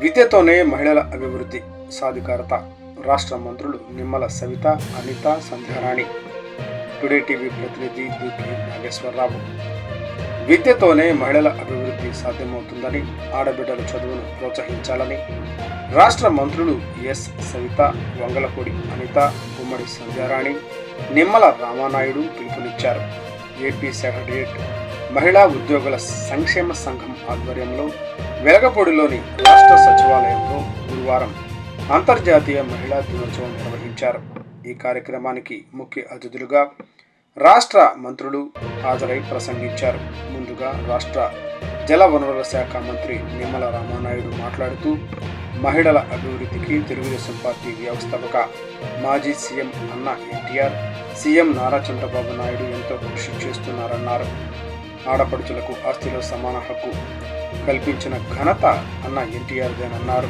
విద్యతోనే మహిళల అభివృద్ధి సాధికారత. రాష్ట్ర మంత్రులు నిమ్మల సవిత, అనిత, సంధ్యారాణి. టుడే టీవీ ప్రతినిధి దుగ్గి నాగేశ్వరరావు. విద్యతోనే మహిళల అభివృద్ధి సాధ్యమవుతుందని, ఆడబిడ్డల చదువును ప్రోత్సహించాలని రాష్ట్ర మంత్రులు ఎస్ సవిత, వంగలపూడి అనిత, గుమ్మడి సంధ్యారాణి, నిమ్మల రామానాయుడు పిలుపునిచ్చారు. ఏపీ సెక్రటరియట్ మహిళా ఉద్యోగుల సంక్షేమ సంఘం ఆధ్వర్యంలో వెలగపూడిలోని రాష్ట్ర సచివాలయంలో గురువారం అంతర్జాతీయ మహిళా దినోత్సవం నిర్వహించారు. ఈ కార్యక్రమానికి ముఖ్య అతిథులుగా రాష్ట్ర మంత్రులు హాజరై ప్రసంగించారు. ముందుగా రాష్ట్ర జల వనరుల శాఖ మంత్రి నిమ్మల రామానాయుడు మాట్లాడుతూ, మహిళల అభివృద్ధికి తెలుగుదేశం పార్టీ వ్యవస్థాపక మాజీ సీఎం అన్న ఎన్టీఆర్, సీఎం నారా చంద్రబాబు నాయుడు ఎంతో కృషి చేస్తున్నారన్నారు. ఆడపడుచులకు ఆస్తిలో సమాన హక్కు కల్పించిన ఘనత అన్న ఎన్టీఆర్దేనన్నారు.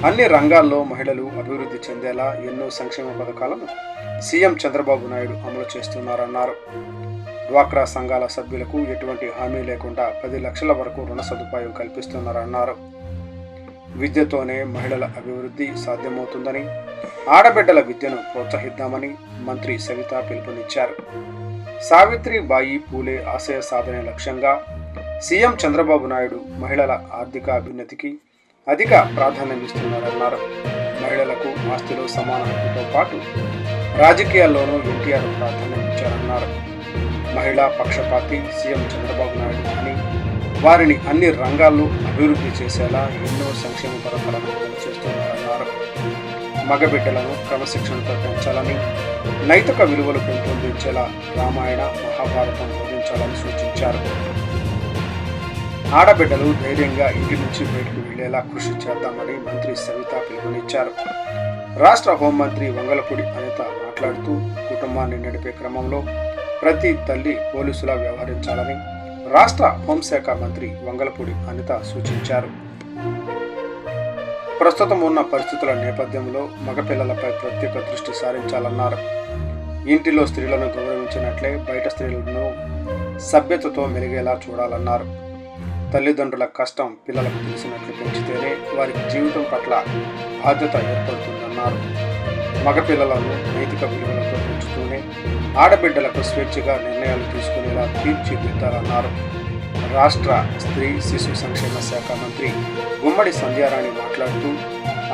అన్ని రంగాల్లో మహిళలు అభివృద్ధి చెందేలా ఎన్నో సంక్షేమ పథకాలను సీఎం చంద్రబాబు నాయుడు అమలు చేస్తున్నారన్నారు. డ్వాక్రా సంఘాల సభ్యులకు ఎటువంటి హామీ లేకుండా 10 లక్షల వరకు రుణ సదుపాయం కల్పిస్తున్నారన్నారు. విద్యతోనే మహిళల అభివృద్ధి సాధ్యమవుతుందని, ఆడబిడ్డల విద్యను ప్రోత్సహిద్దామని మంత్రి సవిత పిలుపునిచ్చారు. సావిత్రిబాయి పూలే ఆశయ సాధనే లక్ష్యంగా సీఎం చంద్రబాబు నాయుడు మహిళల ఆర్థిక అభ్యున్నతికి అధిక ప్రాధాన్యమిస్తున్నారన్నారు. మహిళలకు ఆస్తిలో సమాన హక్కుతో పాటు రాజకీయాల్లోనూ ఎన్టీఆర్ ప్రాధాన్యం ఇచ్చారన్నారు. మహిళా పక్షపాతి సీఎం చంద్రబాబు నాయుడు అని, వారిని అన్ని రంగాల్లో అభివృద్ధి చేసేలా ఎన్నో సంక్షేమ పథకాలను అమలు చేస్తున్నారన్నారు. మగబిడ్డలను క్రమశిక్షణతో పెంచాలని, నైతిక విలువలు పెంపొందించేలా రామాయణ, మహాభారతం బోధించాలని సూచించారు. ఆడబిడ్డలు ధైర్యంగా ఇంటి నుంచి బయటకు వెళ్లేలా కృషి చేద్దామని మంత్రి సవిత పిలుపునిచ్చారు. రాష్ట్ర హోంమంత్రి వంగలపూడి అనిత మాట్లాడుతూ, కుటుంబాన్ని నడిపే క్రమంలో ప్రతి తల్లి పోలీసులా వ్యవహరించాలని రాష్ట్ర హోంశాఖ మంత్రి వంగలపూడి అనిత సూచించారు. ప్రస్తుతం ఉన్న పరిస్థితుల నేపథ్యంలో మగపిల్లలపై ప్రత్యేక దృష్టి సారించాలన్నారు. ఇంటిలో స్త్రీలను గౌరవించినట్లే బయట స్త్రీలను సభ్యతతో మెలిగేలా చూడాలన్నారు. తల్లిదండ్రుల కష్టం పిల్లలకు తెలిసినట్లు పెంచితేనే వారికి జీవితం పట్ల బాధ్యత ఏర్పడుతుందన్నారు. మగపిల్లలను నైతిక విలువలతో పెంచుతూనే ఆడబిడ్డలకు స్వేచ్ఛగా నిర్ణయాలు తీసుకునేలా తీర్చిదిద్దాలన్నారు. రాష్ట్ర స్త్రీ శిశు సంక్షేమ శాఖ మంత్రి గుమ్మడి సంధ్యారాణి మాట్లాడుతూ,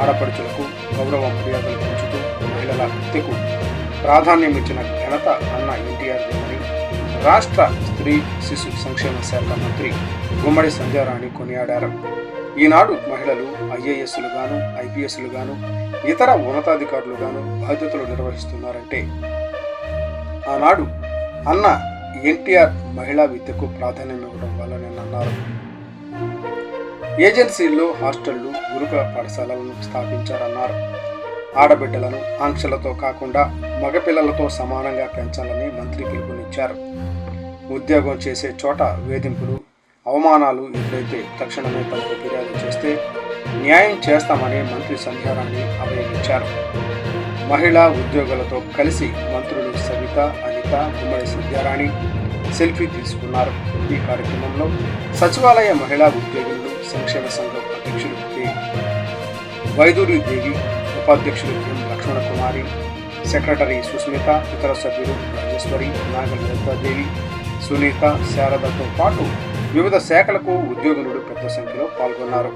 ఆడపడుచులకు గౌరవ మర్యాదలు పెంచుతూ మహిళల విద్యకు ప్రాధాన్యం ఇచ్చిన ఘనత అన్న ఎన్టీఆర్దేనని రాష్ట్ర స్త్రీ శిశు సంక్షేమ శాఖ మంత్రి గుమ్మడి సంధ్యారాణి కొనియాడారు. ఈనాడు మహిళలు ఐఏఎస్లుగాను, ఐపీఎస్లుగాను, ఇతర ఉన్నతాధికారులుగాను బాధ్యతలు నిర్వహిస్తున్నారంటే ఆనాడు అన్న ఎన్టీఆర్ మహిళా విద్యకు ప్రాధాన్యం ఇవ్వడం వల్లనేనన్నారు. ఏజెన్సీల్లో హాస్టళ్లు, గురుకుల పాఠశాలలను స్థాపించారన్నారు. ఆడబిడ్డలను ఆంక్షలతో కాకుండా మగపిల్లలతో సమానంగా పెంచాలని మంత్రి పిలుపునిచ్చారు. ఉద్యోగం చేసే చోట వేధింపులు, అవమానాలు ఎదురైతే తక్షణమే తమకు ఫిర్యాదు చేస్తే న్యాయం చేస్తామని మంత్రి సంధ్యారాణి అభయమిచ్చారు. మహిళా ఉద్యోగులతో కలిసి మంత్రులు సవిత, అనిత, గుమ్మడి సంధ్యారాణి సెల్ఫీ తీసుకున్నారు. ఈ కార్యక్రమంలో సచివాలయ మహిళా ఉద్యోగులు సంక్షేమ సంఘం అధ్యక్షులు కె వైదూరి దేవి, ఉపాధ్యక్షులు ఎం లక్ష్మణ కుమారి, సెక్రటరీ సుస్మిత, ఇతర సభ్యులు రాజేశ్వరి, నాగలలితాదేవి, సునీత, శారదతో పాటు వివిధ శాఖలకు ఉద్యోగులు పెద్ద సంఖ్యలో పాల్గొన్నారు.